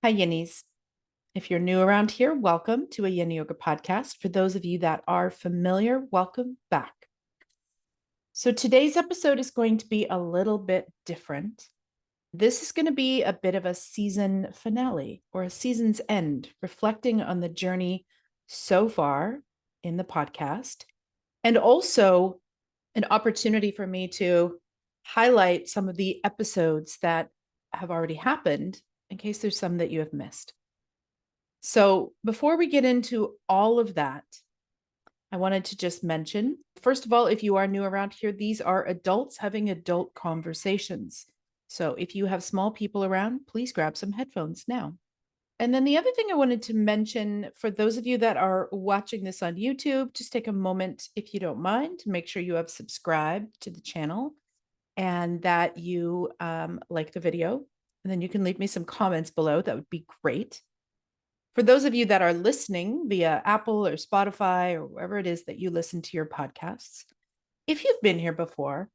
Hi, Yinnies. If you're new around here, welcome to a Yin Yoga podcast. For those of you that are familiar, welcome back. So today's episode is going to be a little bit different. This is going to be a bit of a season finale or a season's end, reflecting on the journey so far in the podcast, and also an opportunity for me to highlight some of the episodes that have already happened in case there's some that you have missed. So before we get into all of that, I wanted to just mention, first of all, if you are new around here, these are adults having adult conversations. So if you have small people around, please grab some headphones now. And then the other thing I wanted to mention for those of you that are watching this on YouTube, just take a moment, if you don't mind, to make sure you have subscribed to the channel and that you like the video. And then you can leave me some comments below. That would be great. For those of you that are listening via Apple or Spotify or wherever it is that you listen to your podcasts, if you've been here before,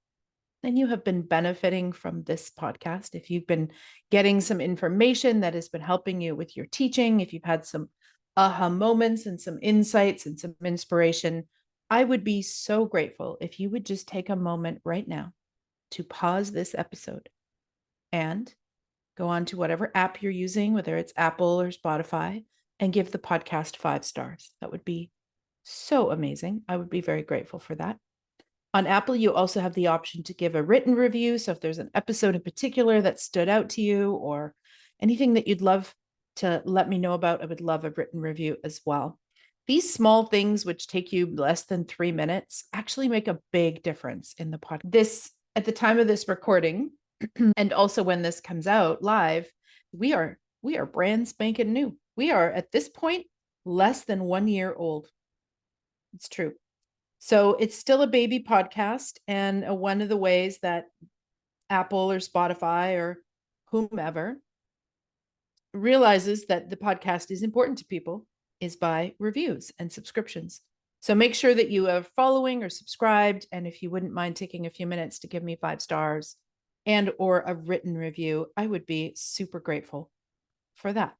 then you have been benefiting from this podcast. If you've been getting some information that has been helping you with your teaching, if you've had some aha moments and some insights and some inspiration, I would be so grateful if you would just take a moment right now to pause this episode and go on to whatever app you're using, whether it's Apple or Spotify, and give the podcast 5 stars. That would be so amazing. I would be very grateful for that. On Apple, you also have the option to give a written review. So if there's an episode in particular that stood out to you or anything that you'd love to let me know about, I would love a written review as well. These small things, which take you less than 3 minutes, actually make a big difference in the podcast. This, at the time of this recording, and also when this comes out live, we are brand spanking new. We are at this point less than 1 year old. It's true. So it's still a baby podcast, and one of the ways that Apple or Spotify or whomever realizes that the podcast is important to people is by reviews and subscriptions. So make sure that you are following or subscribed, and if you wouldn't mind taking a few minutes to give me 5 stars and or a written review, I would be super grateful for that.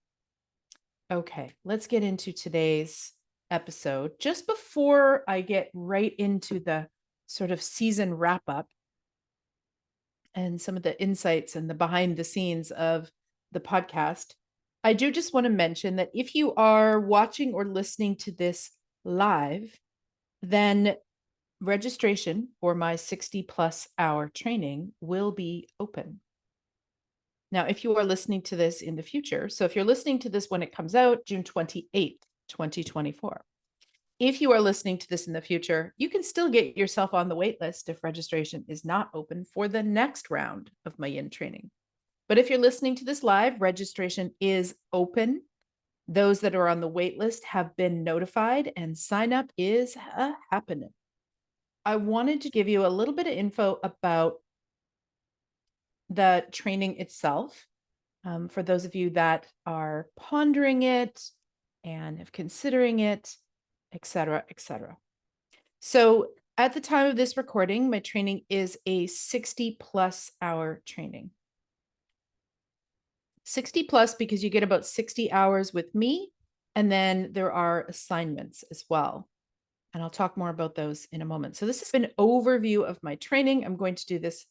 Okay, let's get into today's episode. Just before I get right into the sort of season wrap up and some of the insights and the behind the scenes of the podcast, I do just want to mention that if you are watching or listening to this live, then registration for my 60+ hour training will be open. Now, if you are listening to this in the future, so if you're listening to this when it comes out, June 28th, 2024, if you are listening to this in the future, you can still get yourself on the wait list if registration is not open for the next round of my Yin training. But if you're listening to this live, registration is open. Those that are on the wait list have been notified and sign up is happening. I wanted to give you a little bit of info about the training itself. For those of you that are pondering it and have considering it, et cetera, et cetera. So at the time of this recording, my training is a 60+ hour training. 60+ because you get about 60 hours with me, and then there are assignments as well. And I'll talk more about those in a moment. So this is an overview of my training. I'm going to do this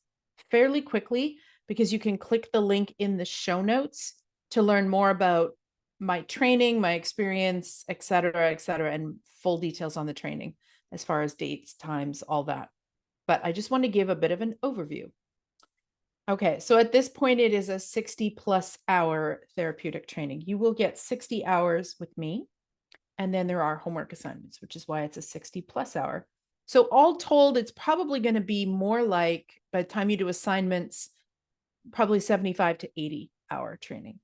fairly quickly because you can click the link in the show notes to learn more about my training, my experience, et cetera, and full details on the training as far as dates, times, all that. But I just want to give a bit of an overview. Okay, so at this point, it is a 60+ hour therapeutic training. You will get 60 hours with me. And then there are homework assignments, which is why it's a 60+ hour. So all told, it's probably going to be more like, by the time you do assignments, probably 75 to 80 hour training.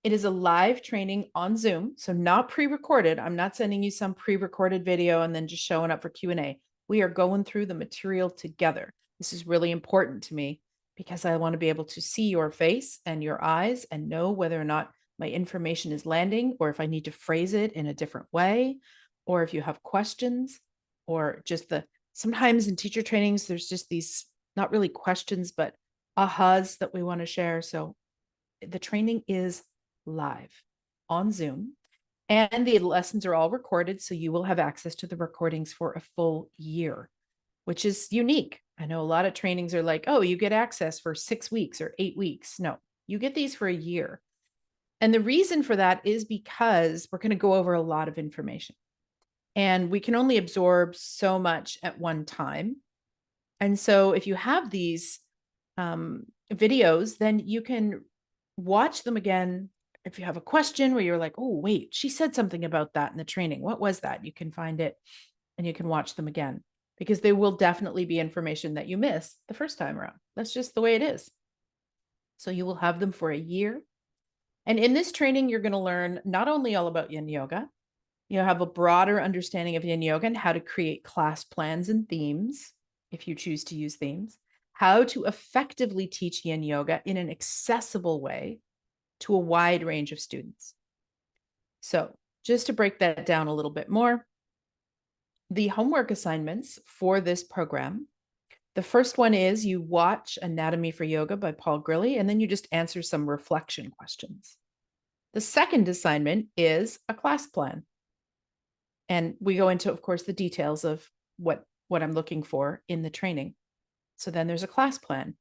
It is a live training on Zoom, so not pre-recorded. I'm not sending you some pre-recorded video and then just showing up for Q&A. We are going through the material together. This is really important to me because I want to be able to see your face and your eyes and know whether or not my information is landing, or if I need to phrase it in a different way, or if you have questions, or just sometimes in teacher trainings, there's just these, not really questions, but ahas that we want to share. So the training is live on Zoom, and the lessons are all recorded. So you will have access to the recordings for a full year, which is unique. I know a lot of trainings are like, oh, you get access for 6 weeks or 8 weeks. No, you get these for a year. And the reason for that is because we're going to go over a lot of information and we can only absorb so much at one time. And so if you have these videos, then you can watch them again. If you have a question where you're like, oh, wait, she said something about that in the training. What was that? You can find it and you can watch them again, because there will definitely be information that you missed the first time around. That's just the way it is. So you will have them for a year. And in this training, you're going to learn not only all about Yin Yoga, you'll have a broader understanding of Yin Yoga and how to create class plans and themes, if you choose to use themes, how to effectively teach Yin Yoga in an accessible way to a wide range of students. So just to break that down a little bit more, the homework assignments for this program, the first one is you watch Anatomy for Yoga by Paul Grilly, and then you just answer some reflection questions. The second assignment is a class plan. And we go into, of course, the details of what I'm looking for in the training. So then there's a class plan.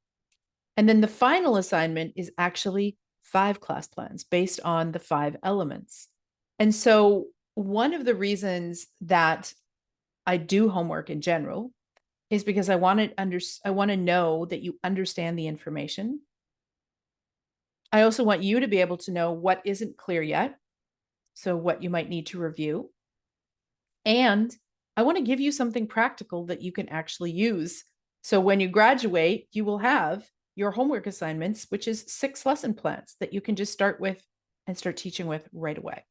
And then the final assignment is actually 5 class plans based on the 5 elements. And so one of the reasons that I do homework in general is because I want to know that you understand the information. I also want you to be able to know what isn't clear yet, so what you might need to review. And I want to give you something practical that you can actually use. So when you graduate, you will have your homework assignments, which is 6 lesson plans that you can just start with and start teaching with right away.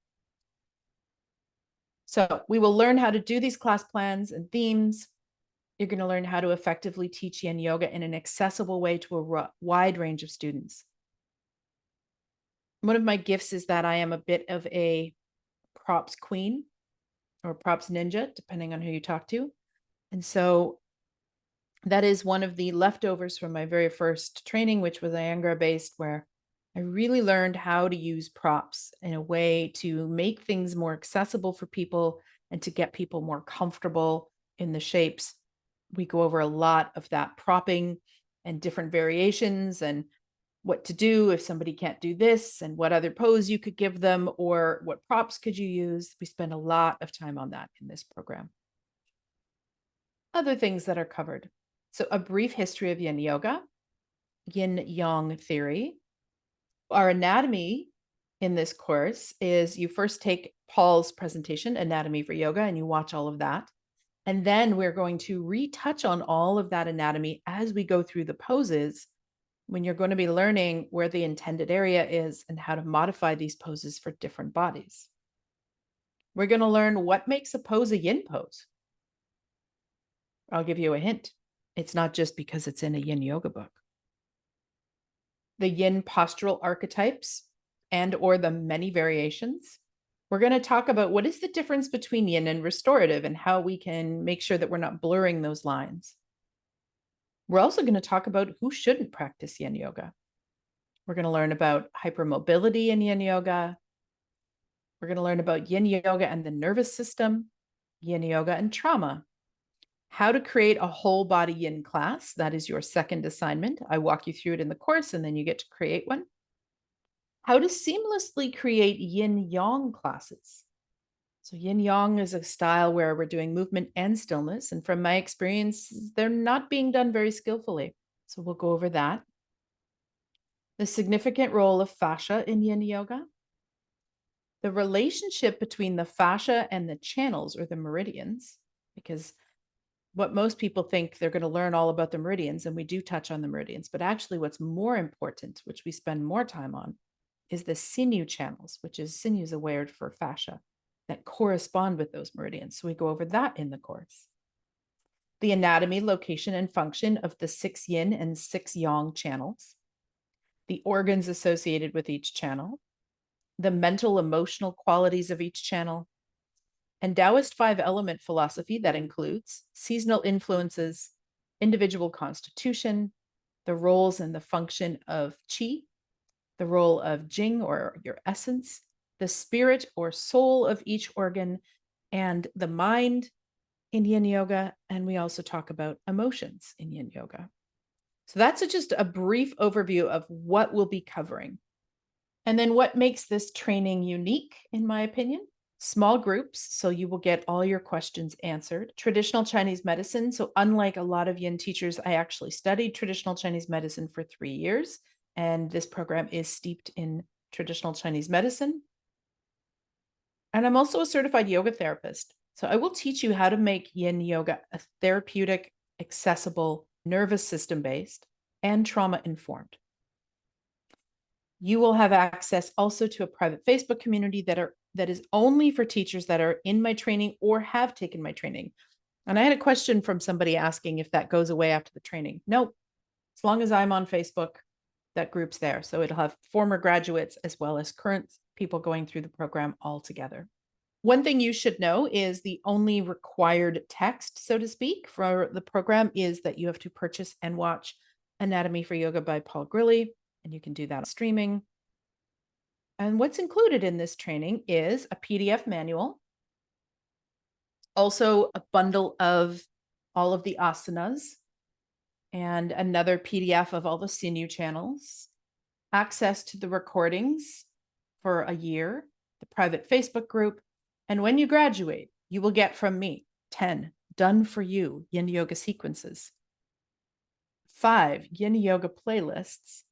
So we will learn how to do these class plans and themes. You're going to learn how to effectively teach Yin Yoga in an accessible way to a wide range of students. One of my gifts is that I am a bit of a props queen or props ninja, depending on who you talk to. And so that is one of the leftovers from my very first training, which was Iyengar based, where I really learned how to use props in a way to make things more accessible for people and to get people more comfortable in the shapes. We go over a lot of that propping and different variations and what to do if somebody can't do this and what other pose you could give them or what props could you use. We spend a lot of time on that in this program. Other things that are covered. So a brief history of Yin Yoga, Yin Yang theory. Our anatomy in this course is you first take Paul's presentation, Anatomy for Yoga, and you watch all of that. And then we're going to retouch on all of that anatomy as we go through the poses, when you're going to be learning where the intended area is and how to modify these poses for different bodies. We're going to learn what makes a pose a Yin pose. I'll give you a hint. It's not just because it's in a Yin Yoga book. The Yin postural archetypes and or the many variations. We're going to talk about what is the difference between Yin and restorative and how we can make sure that we're not blurring those lines. We're also going to talk about who shouldn't practice Yin Yoga. We're going to learn about hypermobility in Yin Yoga. We're going to learn about Yin Yoga and the nervous system, Yin Yoga and trauma, how to create a whole body Yin class. That is your second assignment. I walk you through it in the course and then you get to create one. How to seamlessly create Yin Yang classes. So Yin Yang is a style where we're doing movement and stillness. And from my experience, they're not being done very skillfully. So we'll go over that. The significant role of fascia in Yin Yoga. The relationship between the fascia and the channels or the meridians, because what most people think they're going to learn all about the meridians, and we do touch on the meridians, but actually what's more important, which we spend more time on, is the sinew channels, which is sinew is a word for fascia, that correspond with those meridians. So we go over that in the course. The anatomy, location, and function of the 6 yin and 6 yang channels, the organs associated with each channel, the mental, emotional qualities of each channel, and Taoist 5-element philosophy that includes seasonal influences, individual constitution, the roles and the function of qi, the role of Jing or your essence, the spirit or soul of each organ, and the mind in Yin Yoga. And we also talk about emotions in Yin Yoga. So that's just a brief overview of what we'll be covering. And then what makes this training unique, in my opinion? Small groups, so you will get all your questions answered. Traditional Chinese medicine. So unlike a lot of Yin teachers, I actually studied traditional Chinese medicine for 3 years. And this program is steeped in traditional Chinese medicine. And I'm also a certified yoga therapist. So I will teach you how to make Yin Yoga a therapeutic, accessible, nervous system based, and trauma informed. You will have access also to a private Facebook community that is only for teachers that are in my training or have taken my training. And I had a question from somebody asking if that goes away after the training. Nope. As long as I'm on Facebook, that group's there. So it'll have former graduates as well as current people going through the program all together. One thing you should know is the only required text, so to speak, for the program is that you have to purchase and watch Anatomy for Yoga by Paul Grilly, and you can do that streaming. And what's included in this training is a PDF manual, also a bundle of all of the asanas, and another PDF of all the sinew channels, access to the recordings for a year, the private Facebook group, and when you graduate, you will get from me 10 done for you Yin Yoga sequences, 5 Yin Yoga playlists,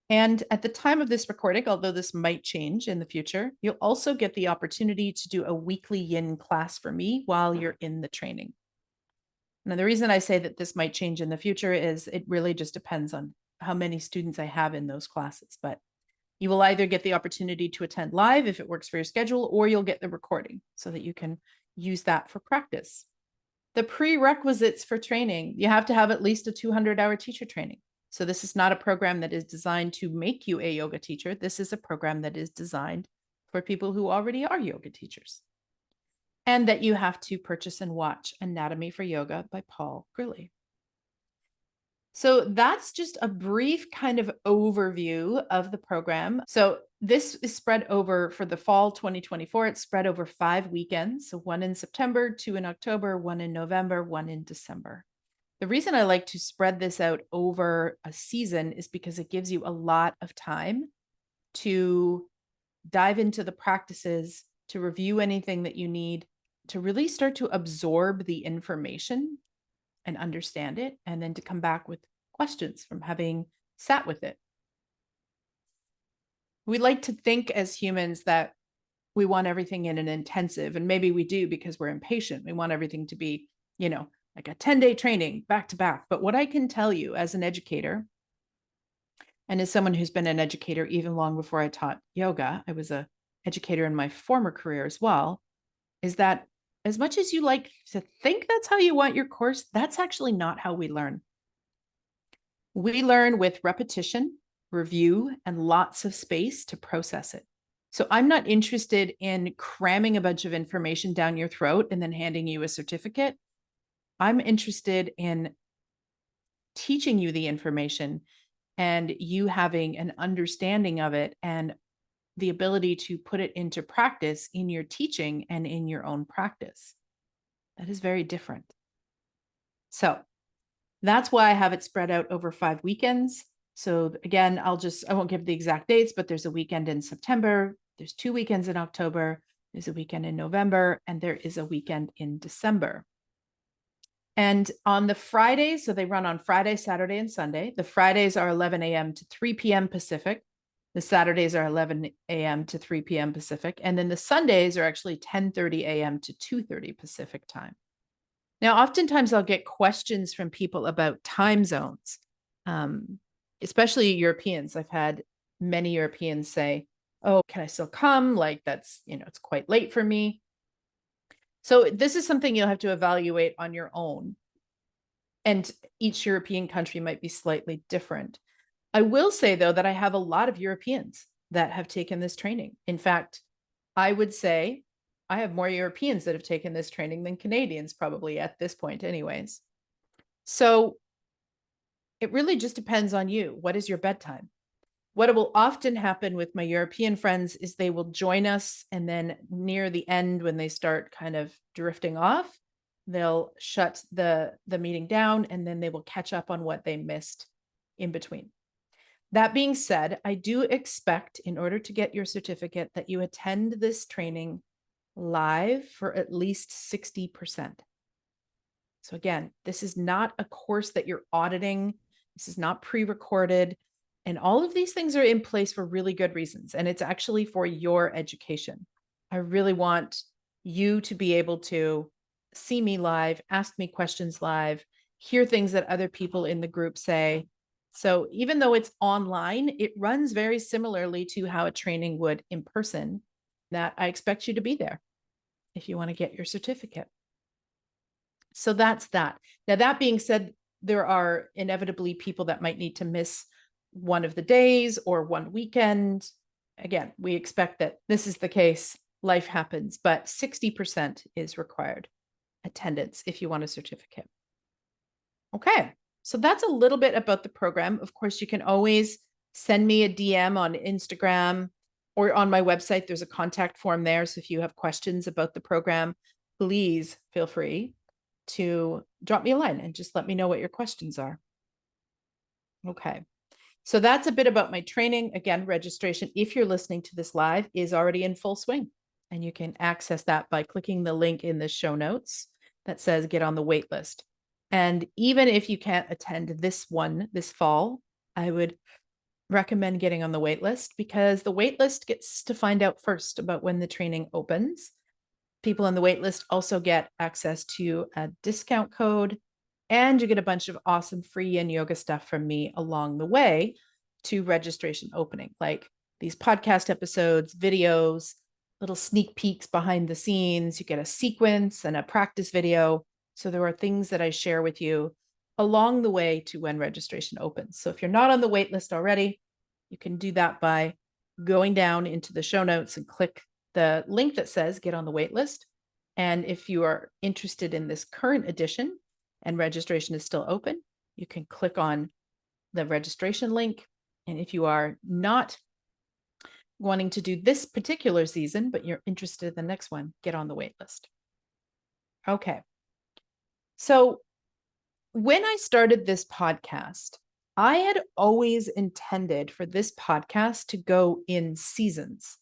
and at the time of this recording, although this might change in the future, you'll also get the opportunity to do a weekly Yin class for me while you're in the training. Now, the reason I say that this might change in the future is it really just depends on how many students I have in those classes. But you will either get the opportunity to attend live if it works for your schedule, or you'll get the recording so that you can use that for practice. The prerequisites for training, you have to have at least a 200-hour teacher training. So this is not a program that is designed to make you a yoga teacher. This is a program that is designed for people who already are yoga teachers. And that you have to purchase and watch Anatomy for Yoga by Paul Grilly. So that's just a brief kind of overview of the program. So this is spread over for the fall 2024. It's spread over 5 weekends. So 1 in September, 2 in October, 1 in November, 1 in December. The reason I like to spread this out over a season is because it gives you a lot of time to dive into the practices, to review anything that you need, to really start to absorb the information and understand it, and then to come back with questions from having sat with it. We like to think as humans that we want everything in an intensive, and maybe we do because we're impatient. We want everything to be, like a 10-day training back to back. But what I can tell you as an educator, and as someone who's been an educator even long before I taught yoga, I was an educator in my former career as well, is that as much as you like to think that's how you want your course, that's actually not how we learn. We learn with repetition, review, and lots of space to process it. So I'm not interested in cramming a bunch of information down your throat and then handing you a certificate. I'm interested in teaching you the information and you having an understanding of it and the ability to put it into practice in your teaching and in your own practice. That is very different. So that's why I have it spread out over 5 weekends. So again, I won't give the exact dates, but there's a weekend in September, there's 2 weekends in October, there's a weekend in November, and there is a weekend in December. And on the Fridays, so they run on Friday, Saturday, and Sunday. The Fridays are 11 a.m. to 3 p.m. Pacific. The Saturdays are 11 a.m. to 3 p.m. Pacific. And then the Sundays are actually 10:30 a.m. to 2:30 Pacific time. Now, oftentimes I'll get questions from people about time zones, especially Europeans. I've had many Europeans say, oh, can I still come? Like that's, it's quite late for me. So this is something you'll have to evaluate on your own. And each European country might be slightly different. I will say, though, that I have a lot of Europeans that have taken this training. In fact, I would say I have more Europeans that have taken this training than Canadians probably at this point anyways. So it really just depends on you. What is your bedtime? What will often happen with my European friends is they will join us, and then near the end, when they start kind of drifting off, they'll shut the meeting down, and then they will catch up on what they missed in between. That being said, I do expect, in order to get your certificate, that you attend this training live for at least 60%. So again, this is not a course that you're auditing. This is not pre-recorded. And all of these things are in place for really good reasons. And it's actually for your education. I really want you to be able to see me live, ask me questions live, hear things that other people in the group say. So even though it's online, it runs very similarly to how a training would in person, that I expect you to be there if you want to get your certificate. So that's that. Now, that being said, there are inevitably people that might need to miss one of the days or one weekend. Again, we expect that this is the case. Life happens, but 60% is required attendance if you want a certificate. Okay, so that's a little bit about the program. Of course, you can always send me a DM on Instagram or on my website. There's a contact form there. So if you have questions about the program, please feel free to drop me a line and just let me know what your questions are. Okay. So that's a bit about my training. Again, registration, if you're listening to this live, is already in full swing. And you can access that by clicking the link in the show notes that says get on the wait list. And even if you can't attend this one this fall, I would recommend getting on the wait list, because the wait list gets to find out first about when the training opens. People on the wait list also get access to a discount code, and you get a bunch of awesome free Yin Yoga stuff from me along the way to registration opening, like these podcast episodes, videos, little sneak peeks behind the scenes. You get a sequence and a practice video. So there are things that I share with you along the way to when registration opens. So if you're not on the wait list already, you can do that by going down into the show notes and click the link that says get on the wait list. And if you are interested in this current edition and registration is still open, you can click on the registration link. And if you are not wanting to do this particular season, but you're interested in the next one, get on the wait list. Okay. So when I started this podcast, I had always intended for this podcast to go in seasons.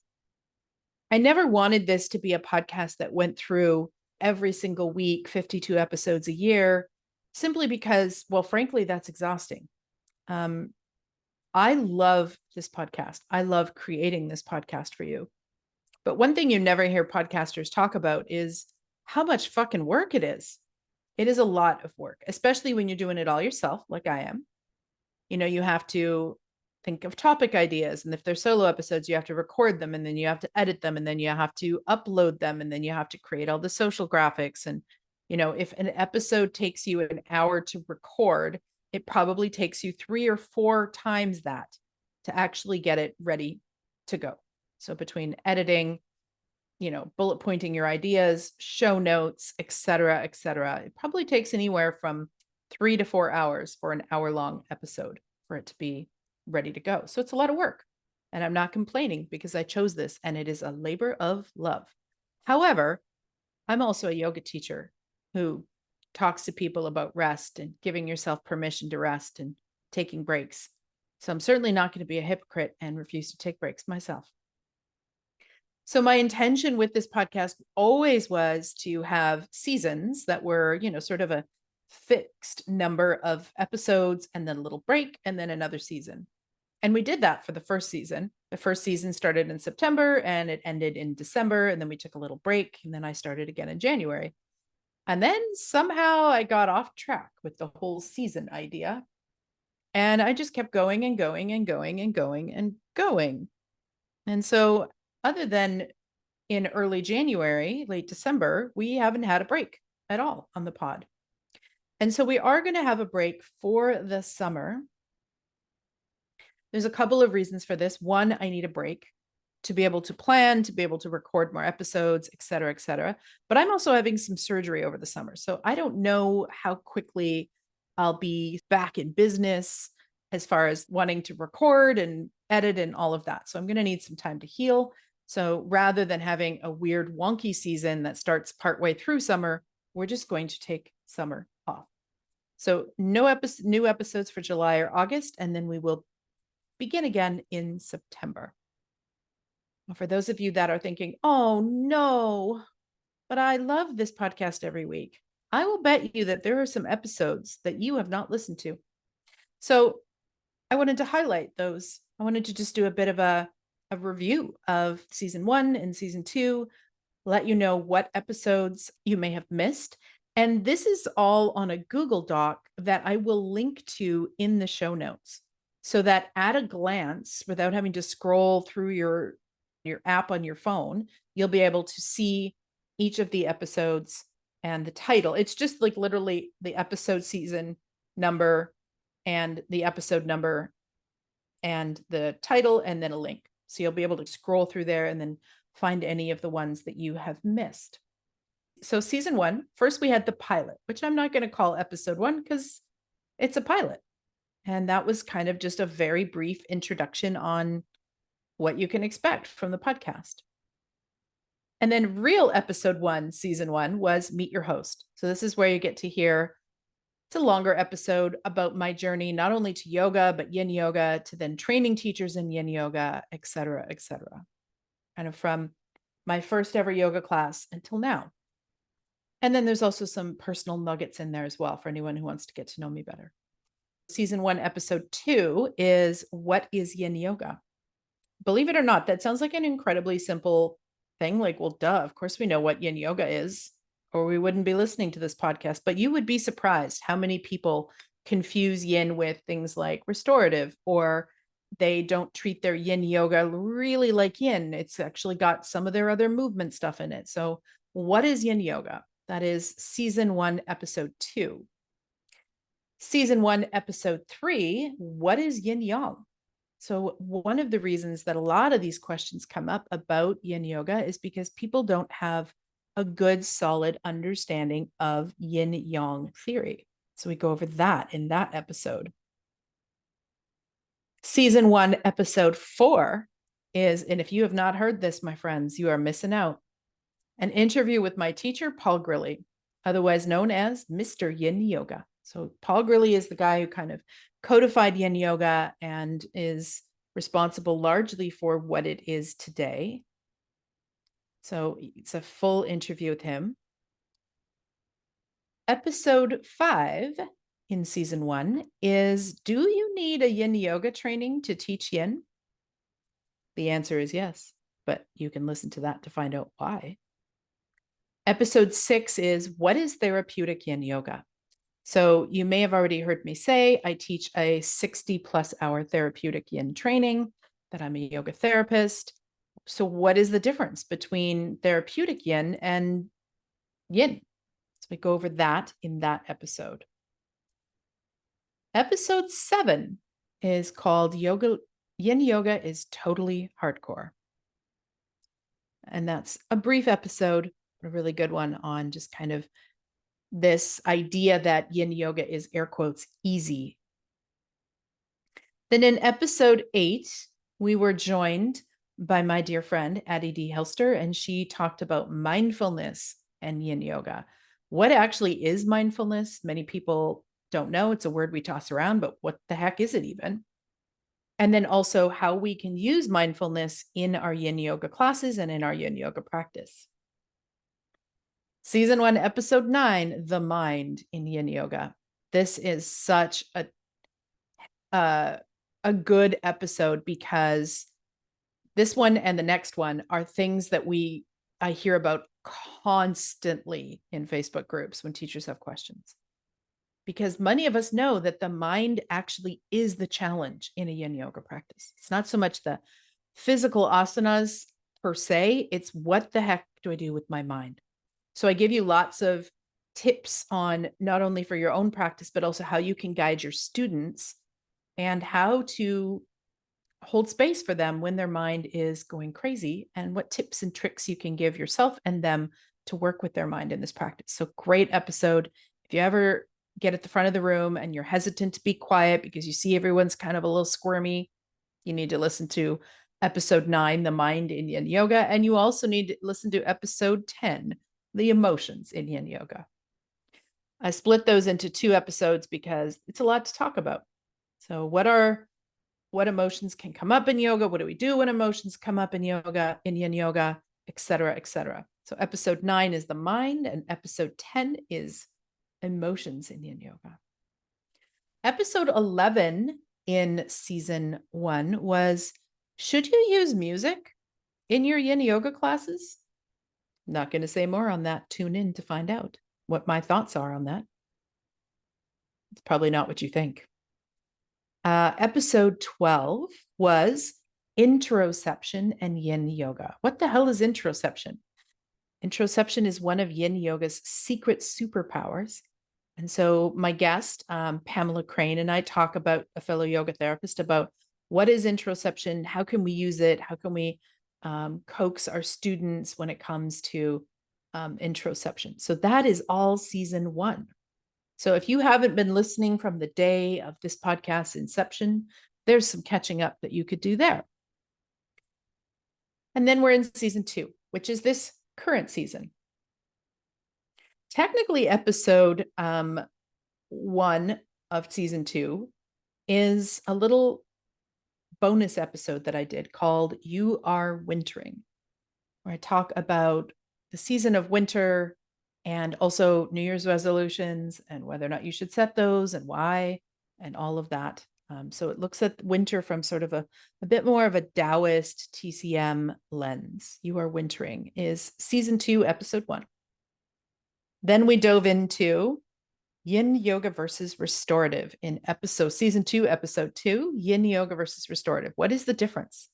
I never wanted this to be a podcast that went through every single week, 52 episodes a year, simply because, well, frankly, that's exhausting. I love this podcast. I love creating this podcast for you. But one thing you never hear podcasters talk about is how much fucking work it is. It is a lot of work, especially when you're doing it all yourself, like I am. You know, you have to think of topic ideas. And if they're solo episodes, you have to record them, and then you have to edit them, and then you have to upload them, and then you have to create all the social graphics. And, you know, if an episode takes you an hour to record, it probably takes you 3 or 4 times that to actually get it ready to go. So between editing, you know, bullet pointing your ideas, show notes, et cetera, it probably takes anywhere from 3 to 4 hours for an hour-long episode for it to be ready to go. So it's a lot of work. And I'm not complaining, because I chose this and it is a labor of love. However, I'm also a yoga teacher who talks to people about rest and giving yourself permission to rest and taking breaks. So I'm certainly not going to be a hypocrite and refuse to take breaks myself. So my intention with this podcast always was to have seasons that were, you know, sort of a fixed number of episodes, and then a little break, and then another season. And we did that for the first season. The first season started in September and it ended in December. And then we took a little break, and then I started again in January. And then somehow I got off track with the whole season idea. And I just kept going and going and going and going and going. And so, other than in early January, late December, we haven't had a break at all on the pod. And so we are going to have a break for the summer. There's a couple of reasons for this. One, I need a break to be able to plan, to be able to record more episodes, et cetera, et cetera. But I'm also having some surgery over the summer. So I don't know how quickly I'll be back in business as far as wanting to record and edit and all of that. So I'm going to need some time to heal. So rather than having a weird wonky season that starts partway through summer, we're just going to take summer off. So no new episodes for July or August, and then we will begin again in September. For those of you that are thinking, oh no, but I love this podcast every week, I will bet you that there are some episodes that you have not listened to. So I wanted to highlight those. I wanted to just do a bit of a review of season 1 and season 2, let you know what episodes you may have missed. And this is all on a Google Doc that I will link to in the show notes, so that at a glance, without having to scroll through your app on your phone, you'll be able to see each of the episodes and the title. It's just like literally the episode season number and the episode number and the title, and then a link. So you'll be able to scroll through there and then find any of the ones that you have missed. So season 1, first we had the pilot, which I'm not going to call episode 1 because it's a pilot. And that was kind of just a very brief introduction on what you can expect from the podcast. And then real episode 1, season 1, was Meet Your Host. So this is where you get to hear, it's a longer episode about my journey, not only to yoga, but yin yoga, to then training teachers in yin yoga, et cetera, kind of from my first ever yoga class until now. And then there's also some personal nuggets in there as well for anyone who wants to get to know me better. Season 1, episode 2 is What is Yin Yoga? Believe it or not, that sounds like an incredibly simple thing. Like, well, duh, of course we know what yin yoga is, or we wouldn't be listening to this podcast. But you would be surprised how many people confuse yin with things like restorative, or they don't treat their yin yoga really like yin. It's actually got some of their other movement stuff in it. So what is yin yoga? That is season 1, episode 2. Season 1, episode 3, what is yin yang? So one of the reasons that a lot of these questions come up about yin yoga is because people don't have a good, solid understanding of yin yang theory. So we go over that in that episode. Season 1, episode 4 is, and if you have not heard this, my friends, you are missing out, an interview with my teacher, Paul Grilly, otherwise known as Mr. Yin Yoga. So Paul Grilly is the guy who kind of codified yin yoga and is responsible largely for what it is today. So it's a full interview with him. Episode 5 in season 1 is, do you need a yin yoga training to teach yin? The answer is yes, but you can listen to that to find out why. Episode 6 is, what is therapeutic yin yoga? So you may have already heard me say, I teach a 60+ hour therapeutic yin training, that I'm a yoga therapist. So what is the difference between therapeutic yin and yin? So we go over that in that episode. Episode 7 is called Yin Yoga is Totally Hardcore. And that's a brief episode, a really good one on just kind of this idea that yin yoga is, air quotes, easy. Then in episode 8, we were joined by my dear friend, Addie D. Helster, and she talked about mindfulness and yin yoga. What actually is mindfulness? Many people don't know. It's a word we toss around, but what the heck is it even? And then also how we can use mindfulness in our yin yoga classes and in our yin yoga practice. Season 1, episode 9, the mind in yin yoga. This is such a good episode because this one and the next one are things that I hear about constantly in Facebook groups when teachers have questions. Because many of us know that the mind actually is the challenge in a yin yoga practice. It's not so much the physical asanas per se, it's what the heck do I do with my mind? So I give you lots of tips on not only for your own practice, but also how you can guide your students and how to hold space for them when their mind is going crazy, and what tips and tricks you can give yourself and them to work with their mind in this practice. So great episode. If you ever get at the front of the room and you're hesitant to be quiet because you see everyone's kind of a little squirmy, you need to listen to episode 9, the mind in Yin Yoga. And you also need to listen to episode 10, the emotions in Yin Yoga. I split those into 2 episodes because it's a lot to talk about. So what emotions can come up in yoga? What do we do when emotions come up in yoga, in Yin Yoga, et cetera, et cetera. So episode 9 is the mind and episode 10 is emotions in Yin Yoga. Episode 11 in season 1 was, should you use music in your Yin Yoga classes? Not going to say more on that. Tune in to find out what my thoughts are on that. It's probably not what you think. Episode 12 was interoception and Yin Yoga. What the hell is interoception? Interoception is one of Yin Yoga's secret superpowers. And so my guest, Pamela Crane, and I talk about, a fellow yoga therapist, about what is interoception, how can we use it, how can we coax our students when it comes to interoception. So that is all season 1. So if you haven't been listening from the day of this podcast's inception, there's some catching up that you could do there. And then we're in season 2, which is this current season. Technically, episode 1 of season 2 is a little bonus episode that I did called You Are Wintering, where I talk about the season of winter and also New Year's resolutions and whether or not you should set those and why and all of that. So it looks at winter from sort of a bit more of a Taoist TCM lens. You Are Wintering is season 2, episode 1. Then we dove into Yin Yoga versus restorative in season 2, episode 2, Yin Yoga versus restorative. What is the difference?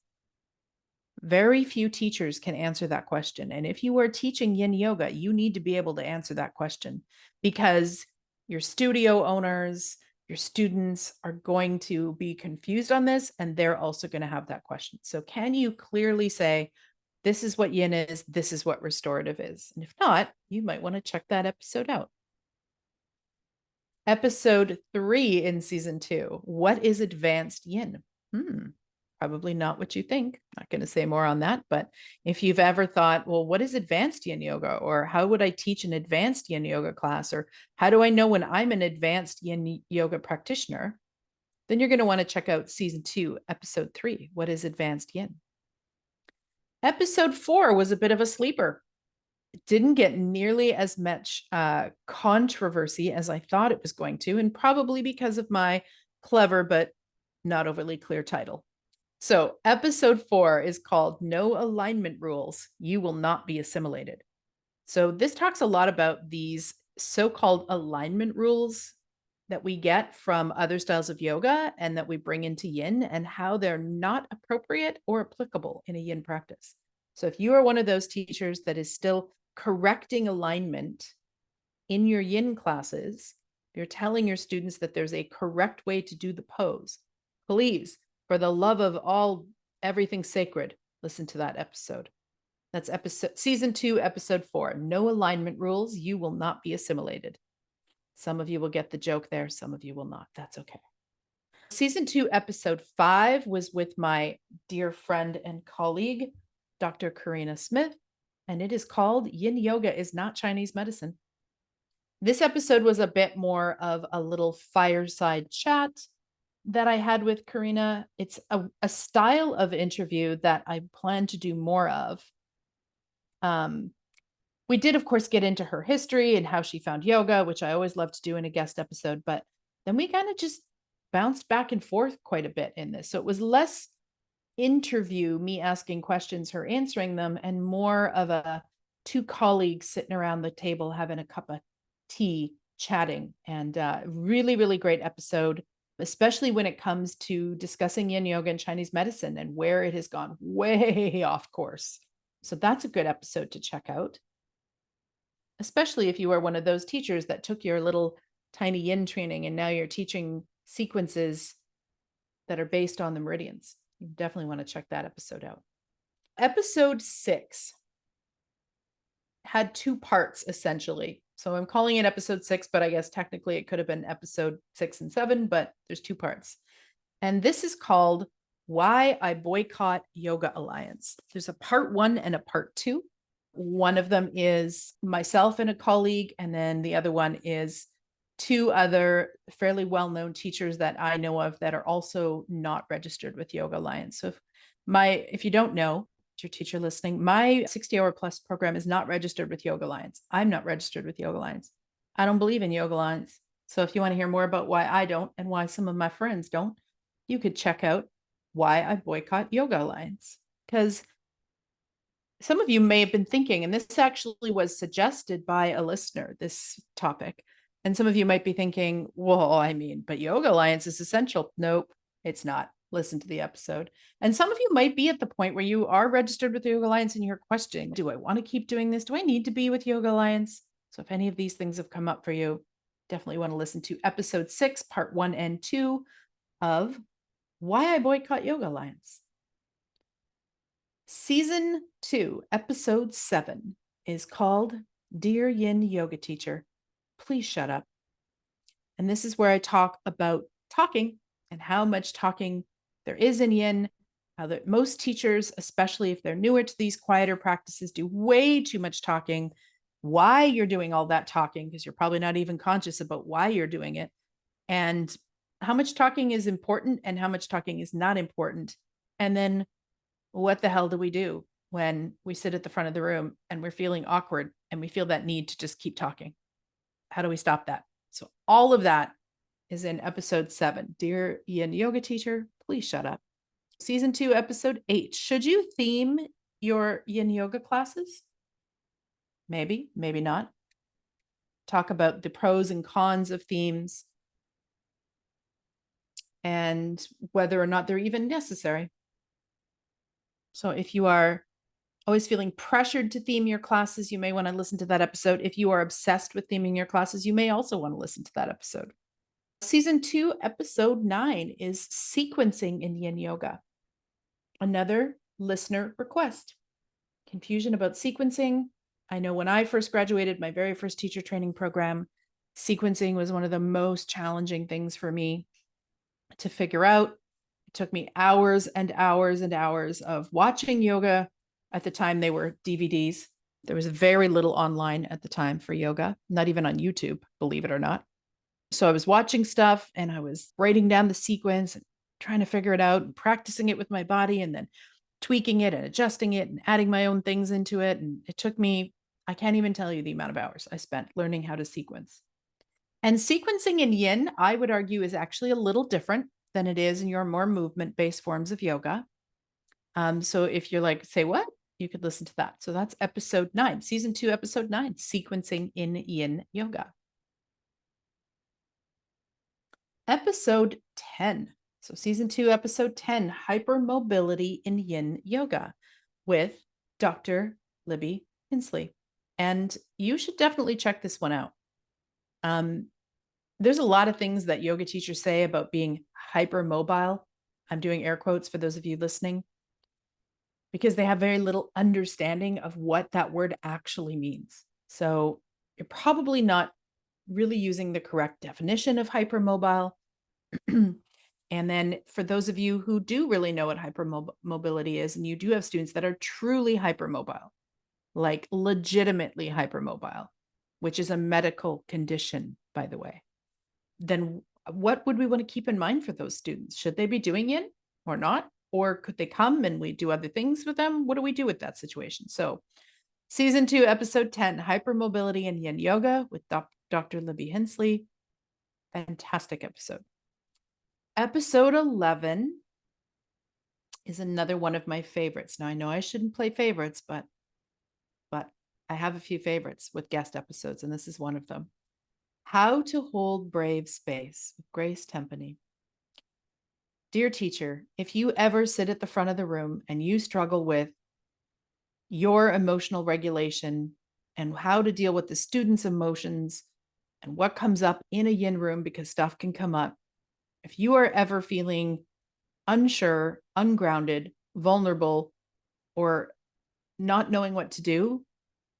Very few teachers can answer that question. And if you are teaching Yin Yoga, you need to be able to answer that question, because your studio owners, your students are going to be confused on this, and they're also going to have that question. So can you clearly say, this is what Yin is, this is what restorative is? And if not, you might want to check that episode out. Episode 3 in season 2, what is advanced Yin? Probably not what you think. Not going to say more on that, but if you've ever thought, well, what is advanced Yin Yoga? Or how would I teach an advanced Yin Yoga class? Or how do I know when I'm an advanced Yin Yoga practitioner? Then you're going to want to check out season 2, episode 3, what is advanced Yin? Episode 4 was a bit of a sleeper. It didn't get nearly as much controversy as I thought it was going to, and probably because of my clever but not overly clear title. So episode 4 is called No Alignment Rules. You Will Not Be Assimilated. So this talks a lot about these so-called alignment rules that we get from other styles of yoga and that we bring into Yin, and how they're not appropriate or applicable in a Yin practice. So if you are one of those teachers that is still correcting alignment in your Yin classes, you're telling your students that there's a correct way to do the pose, please, for the love of everything sacred, listen to that episode. That's season 2, episode 4. No alignment rules. You will not be assimilated. Some of you will get the joke there. Some of you will not. That's okay. Season 2, episode 5 was with my dear friend and colleague, Dr. Karina Smith, and it is called Yin Yoga is Not Chinese Medicine. This episode was a bit more of a little fireside chat that I had with Karina. It's a style of interview that I plan to do more of. We did, of course, get into her history and how she found yoga, which I always love to do in a guest episode, but then we kind of just bounced back and forth quite a bit in this. So it was less interview, me asking questions, her answering them, and more of a 2 colleagues sitting around the table having a cup of tea, chatting. And really, really great episode, especially when it comes to discussing Yin Yoga and Chinese medicine and where it has gone way off course. So that's a good episode to check out, especially if you are one of those teachers that took your little tiny Yin training and now you're teaching sequences that are based on the meridians. You definitely want to check that episode out. Episode 6 had 2 parts, essentially. So I'm calling it episode 6, but I guess technically it could have been episode 6 and 7, but there's 2 parts. And this is called Why I Boycott Yoga Alliance. There's a part 1 and a part 2. One of them is myself and a colleague, and then the other one is 2 other fairly well-known teachers that I know of that are also not registered with Yoga Alliance. So if you don't know, your teacher listening, my 60-hour plus program is not registered with Yoga Alliance. I'm not registered with Yoga Alliance. I don't believe in Yoga Alliance. So if you want to hear more about why I don't and why some of my friends don't, you could check out Why I Boycott Yoga Alliance. Because some of you may have been thinking, and this actually was suggested by a listener, this topic. And some of you might be thinking, well, I mean, but Yoga Alliance is essential. Nope, it's not. Listen to the episode. And some of you might be at the point where you are registered with Yoga Alliance and you're questioning, do I want to keep doing this? Do I need to be with Yoga Alliance? So if any of these things have come up for you, definitely want to listen to episode 6, part 1 and 2 of Why I Boycott Yoga Alliance. Season 2, episode 7 is called Dear Yin Yoga Teacher, Please Shut Up. And this is where I talk about talking and how much talking there is in Yin, how that most teachers, especially if they're newer to these quieter practices, do way too much talking, why you're doing all that talking, because you're probably not even conscious about why you're doing it, and how much talking is important and how much talking is not important. And then what the hell do we do when we sit at the front of the room and we're feeling awkward and we feel that need to just keep talking? How do we stop that? So all of that is in episode 7. Dear Yin Yoga Teacher, Please Shut Up. Season 2, episode 8. Should you theme your Yin Yoga classes? Maybe, maybe not. Talk about the pros and cons of themes and whether or not they're even necessary. So if you are always feeling pressured to theme your classes, you may want to listen to that episode. If you are obsessed with theming your classes, you may also want to listen to that episode. Season 2, episode 9 is sequencing in Yin Yoga. Another listener request. Confusion about sequencing. I know when I first graduated my very first teacher training program, sequencing was one of the most challenging things for me to figure out. It took me hours and hours and hours of watching yoga. At the time, they were DVDs. There was very little online at the time for yoga, not even on YouTube, believe it or not. So I was watching stuff and I was writing down the sequence and trying to figure it out and practicing it with my body and then tweaking it and adjusting it and adding my own things into it. And it took me, I can't even tell you the amount of hours I spent learning how to sequence. And sequencing in Yin, I would argue, is actually a little different than it is in your more movement-based forms of yoga. So if you're like, say what? You could listen to that. So that's episode 9, season 2, episode 9, sequencing in Yin Yoga. Episode 10. So season 2, episode 10, hypermobility in Yin Yoga with Dr. Libby Hensley. And you should definitely check this one out. There's a lot of things that yoga teachers say about being hypermobile. I'm doing air quotes for those of you listening, because they have very little understanding of what that word actually means. So you're probably not really using the correct definition of hypermobile. And then for those of you who do really know what hypermobility is, and you do have students that are truly hypermobile, like legitimately hypermobile, which is a medical condition, by the way, then what would we want to keep in mind for those students? Should they be doing it or not? Or could they come and we do other things with them? What do we do with that situation? So season 2, episode 10, hypermobility in Yin Yoga with Dr. Libby Hensley. Fantastic episode. Episode 11 is another one of my favorites. Now, I know I shouldn't play favorites, but I have a few favorites with guest episodes, and this is one of them. How to Hold Brave Space with Grace Tempany. Dear teacher, if you ever sit at the front of the room and you struggle with your emotional regulation and how to deal with the students' emotions and what comes up in a Yin room, because stuff can come up, if you are ever feeling unsure, ungrounded, vulnerable, or not knowing what to do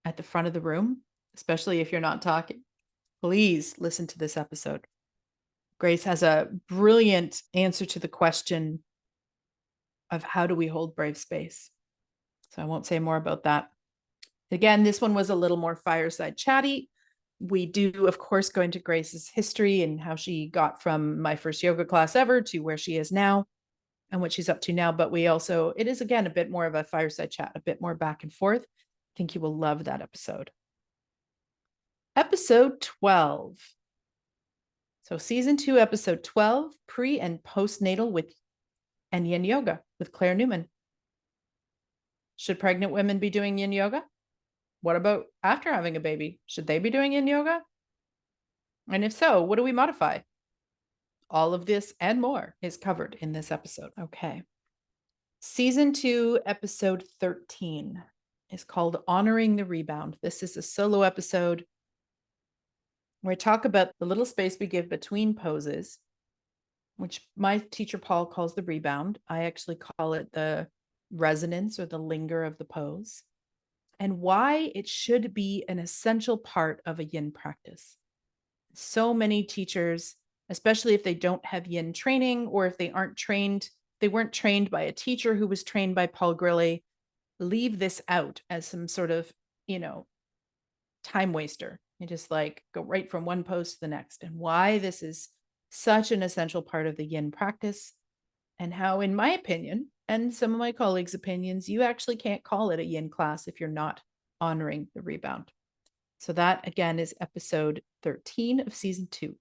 at the front of the room, especially if you're not talking, please listen to this episode. Grace has a brilliant answer to the question of how do we hold brave space. So I won't say more about that. Again, this one was a little more fireside chatty. We do, of course, go into Grace's history and how she got from my first yoga class ever to where she is now and what she's up to now. But we also, it is again a bit more of a fireside chat, a bit more back and forth. I think you will love that episode. Episode 12. So season 2, episode 12, pre and postnatal with and Yin Yoga with Claire Newman. Should pregnant women be doing Yin Yoga? What about after having a baby? Should they be doing Yin Yoga? And if so, what do we modify? All of this and more is covered in this episode. Okay. Season 2, episode 13 is called Honoring the Rebound. This is a solo episode where I talk about the little space we give between poses, which my teacher Paul calls the rebound. I actually call it the resonance or the linger of the pose, and why it should be an essential part of a yin practice. So many teachers, especially if they don't have yin training or if they aren't trained, they weren't trained by a teacher who was trained by Paul Grilly, leave this out as some sort of, time waster. You just like go right from one pose to the next, and why this is such an essential part of the yin practice, and how, in my opinion, and some of my colleagues' opinions, you actually can't call it a yin class if you're not honoring the rebound. So that, again, is episode 13 of season 2.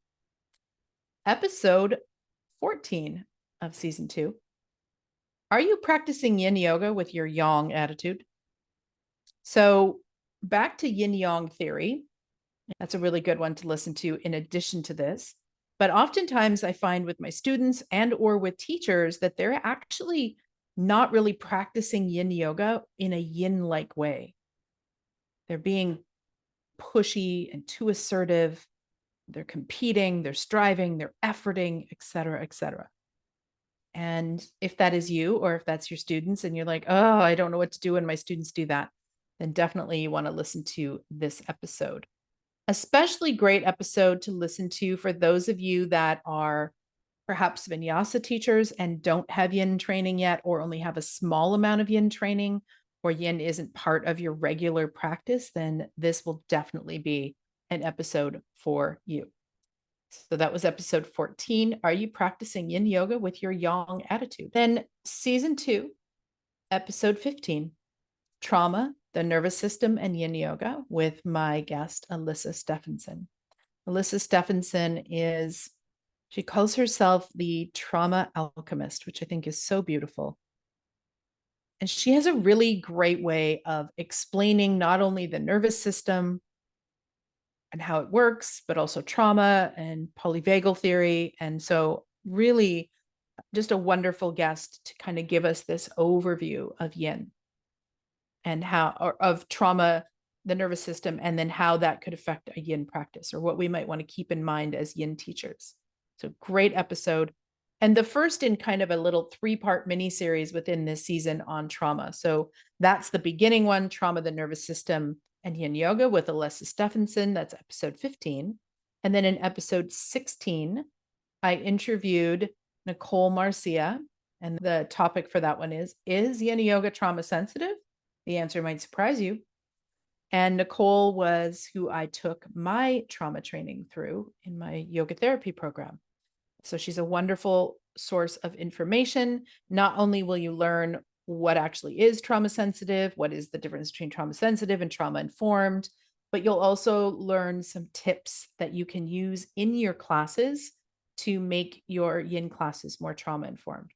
Episode 14 of season 2. Are you practicing yin yoga with your yang attitude? So back to yin yang theory. That's a really good one to listen to in addition to this. But oftentimes I find with my students and or with teachers that they're actually not really practicing yin yoga in a yin-like way. They're being pushy and too assertive. They're competing, they're striving, they're efforting, et cetera, et cetera. And if that is you, or if that's your students and you're like, oh, I don't know what to do when my students do that, then definitely you want to listen to this episode. Especially great episode to listen to for those of you that are perhaps vinyasa teachers and don't have yin training yet, or only have a small amount of yin training, or yin isn't part of your regular practice, then this will definitely be an episode for you. So that was episode 14. Are you practicing yin yoga with your yang attitude? Then season 2, episode 15, trauma, the nervous system, and yin yoga with my guest, Alyssa Stephenson. Alyssa Stephenson she calls herself the trauma alchemist, which I think is so beautiful. And she has a really great way of explaining not only the nervous system and how it works, but also trauma and polyvagal theory. And so really just a wonderful guest to kind of give us this overview of yin and of trauma, the nervous system, and then how that could affect a yin practice, or what we might want to keep in mind as yin teachers. So great episode. And the first in kind of a little 3-part mini series within this season on trauma. So that's the beginning one, trauma, the nervous system, and yin yoga with Alyssa Stephenson. That's episode 15. And then in episode 16, I interviewed Nicole Marcia. And the topic for that one is yin yoga trauma sensitive? The answer might surprise you. And Nicole was who I took my trauma training through in my yoga therapy program. So she's a wonderful source of information. Not only will you learn what actually is trauma sensitive, what is the difference between trauma sensitive and trauma informed, but you'll also learn some tips that you can use in your classes to make your yin classes more trauma informed.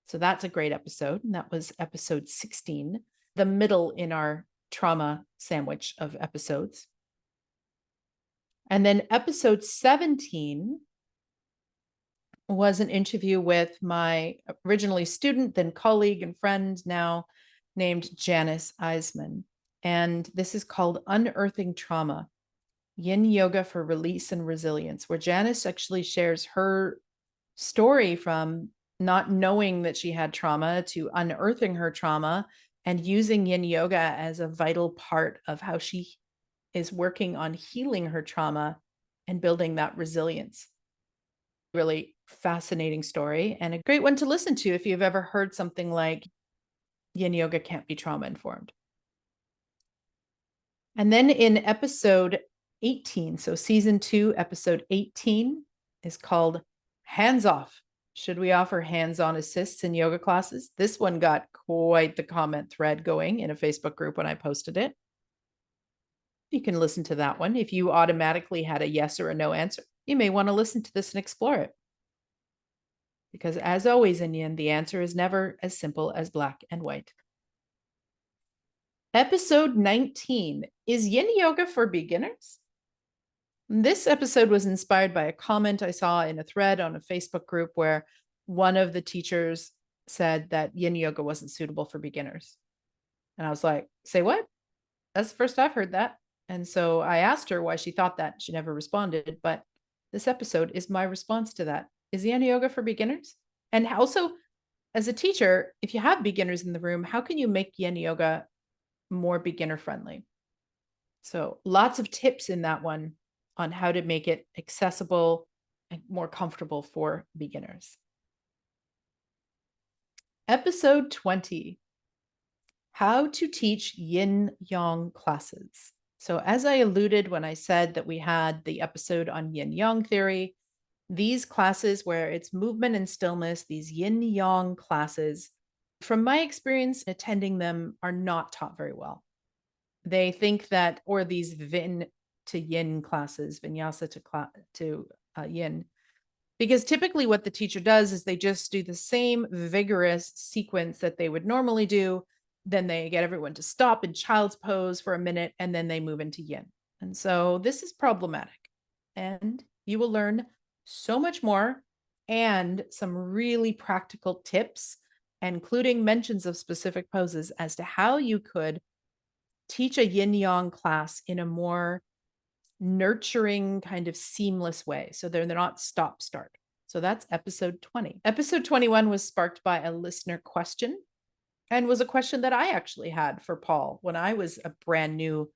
So that's a great episode. And that was episode 16, the middle in our trauma sandwich of episodes. And then episode 17 was an interview with my originally student, then colleague and friend, now named Janice Eisman. And this is called Unearthing Trauma, Yin Yoga for Release and Resilience, where Janice actually shares her story from not knowing that she had trauma to unearthing her trauma and using yin yoga as a vital part of how she is working on healing her trauma and building that resilience. Really fascinating story and a great one to listen to if you've ever heard something like Yin Yoga can't be trauma informed. And then in episode 18, so season 2, episode 18 is called Hands Off. Should we offer hands-on assists in yoga classes? This one got quite the comment thread going in a Facebook group when I posted it. You can listen to that one. If you automatically had a yes or a no answer, you may want to listen to this and explore it. Because as always in Yin, the answer is never as simple as black and white. Episode 19, is Yin Yoga for beginners? This episode was inspired by a comment I saw in a thread on a Facebook group where one of the teachers said that Yin Yoga wasn't suitable for beginners. And I was like, say what? That's the first I've heard that. And so I asked her why she thought that. She never responded, but this episode is my response to that. Is Yin Yoga for beginners? And also, as a teacher, if you have beginners in the room, how can you make Yin Yoga more beginner friendly? So lots of tips in that one on how to make it accessible and more comfortable for beginners. Episode 20, how to teach yin yang classes. So as I alluded when I said that we had the episode on yin yang theory, these classes where it's movement and stillness, these yin yang classes, from my experience attending them, are not taught very well. They think that, or these Vin to Yin classes, Vinyasa to Yin, because typically what the teacher does is they just do the same vigorous sequence that they would normally do. Then they get everyone to stop in child's pose for a minute, and then they move into Yin. And so this is problematic. And you will learn so much more and some really practical tips, including mentions of specific poses as to how you could teach a yin yang class in a more nurturing, kind of seamless way. So they're not stop start. So that's episode 20. Episode 21 was sparked by a listener question and was a question that I actually had for Paul when I was a brand new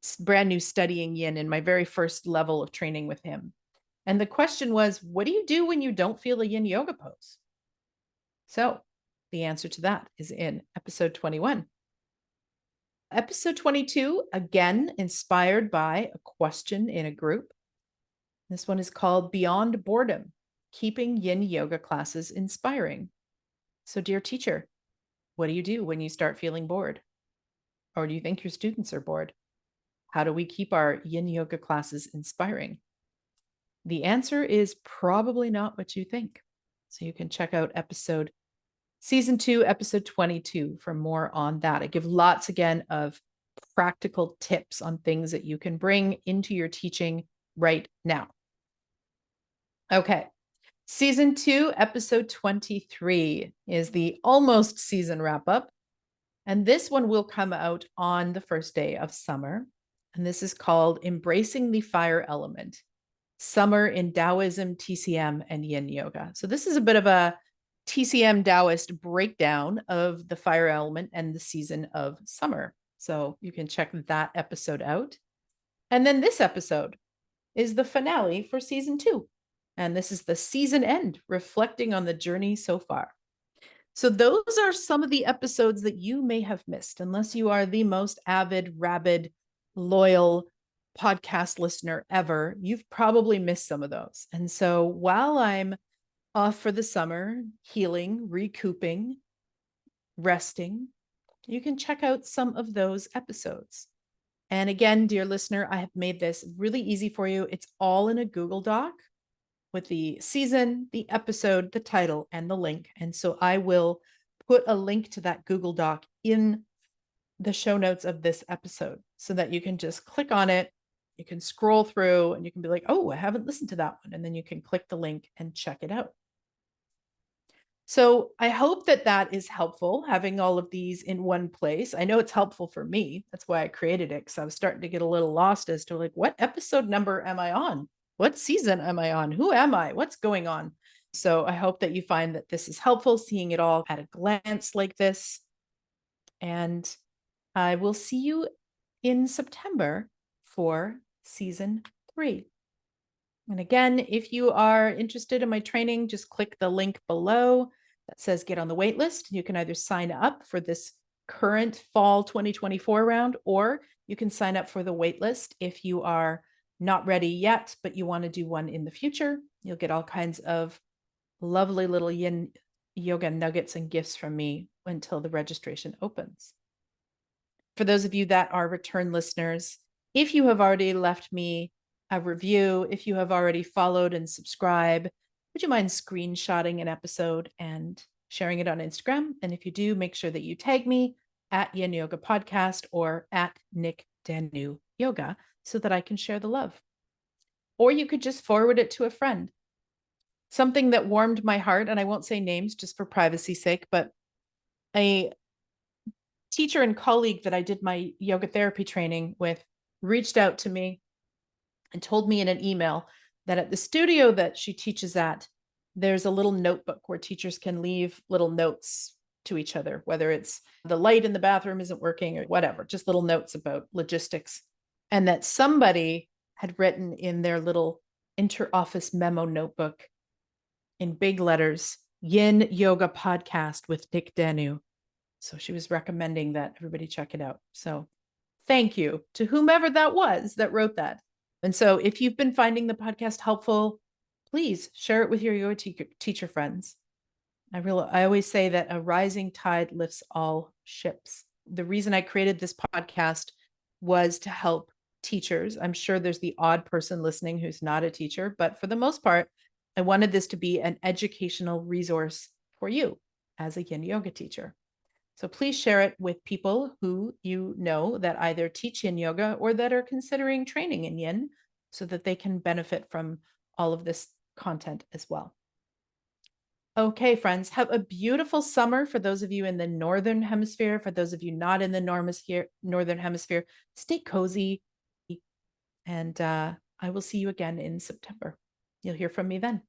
studying yin in my very first level of training with him. And the question was, what do you do when you don't feel a yin yoga pose? So the answer to that is in episode 21. Episode 22, again, inspired by a question in a group. This one is called Beyond Boredom, Keeping Yin Yoga Classes Inspiring. So, dear teacher, what do you do when you start feeling bored? Or do you think your students are bored? How do we keep our Yin Yoga classes inspiring? The answer is probably not what you think. So you can check out season 2, episode 22 for more on that. I give lots again of practical tips on things that you can bring into your teaching right now. Okay. Season 2, episode 23 is the almost season wrap up. And this one will come out on the first day of summer. And this is called Embracing the Fire Element, Summer in Taoism, TCM, and Yin Yoga. So this is a bit of a TCM Taoist breakdown of the fire element and the season of summer. So you can check that episode out. And then this episode is the finale for season 2. And this is the season end, reflecting on the journey so far. So those are some of the episodes that you may have missed, unless you are the most avid, rabid, loyal podcast listener ever. You've probably missed some of those. And so while I'm off for the summer, healing, recouping, resting, you can check out some of those episodes. And again, dear listener, I have made this really easy for you. It's all in a Google Doc with the season, the episode, the title, and the link. And so I will put a link to that Google Doc in the show notes of this episode so that you can just click on it. You can scroll through and you can be like, oh, I haven't listened to that one. And then you can click the link and check it out. So I hope that that is helpful, having all of these in one place. I know it's helpful for me. That's why I created it, because I was starting to get a little lost as to like, what episode number am I on? What season am I on? Who am I? What's going on? So I hope that you find that this is helpful, seeing it all at a glance like this. And I will see you in September for season 3. And again, if you are interested in my training, just click the link below that says get on the wait list. You can either sign up for this current fall 2024 round, or you can sign up for the wait list if you are not ready yet, but you want to do one in the future. You'll get all kinds of lovely little yin yoga nuggets and gifts from me until the registration opens. For those of you that are return listeners, if you have already left me a review, if you have already followed and subscribed, would you mind screenshotting an episode and sharing it on Instagram? And if you do, make sure that you tag me at Yin Yoga Podcast or at Nick Danu Yoga so that I can share the love. Or you could just forward it to a friend. Something that warmed my heart, and I won't say names just for privacy's sake, but a teacher and colleague that I did my yoga therapy training with reached out to me and told me in an email that at the studio that she teaches at, there's a little notebook where teachers can leave little notes to each other, whether it's the light in the bathroom isn't working or whatever, just little notes about logistics. And that somebody had written in their little inter-office memo notebook in big letters, Yin Yoga Podcast with Nick Danu. So she was recommending that everybody check it out. So thank you to whomever that was that wrote that. And so if you've been finding the podcast helpful, please share it with your yoga teacher friends. I always say that a rising tide lifts all ships. The reason I created this podcast was to help teachers. I'm sure there's the odd person listening who's not a teacher, but for the most part, I wanted this to be an educational resource for you as a yin yoga teacher. So please share it with people who you know that either teach yin yoga or that are considering training in yin so that they can benefit from all of this content as well. Okay, friends, have a beautiful summer for those of you in the Northern Hemisphere. For those of you not in the Northern Hemisphere, stay cozy. And I will see you again in September. You'll hear from me then.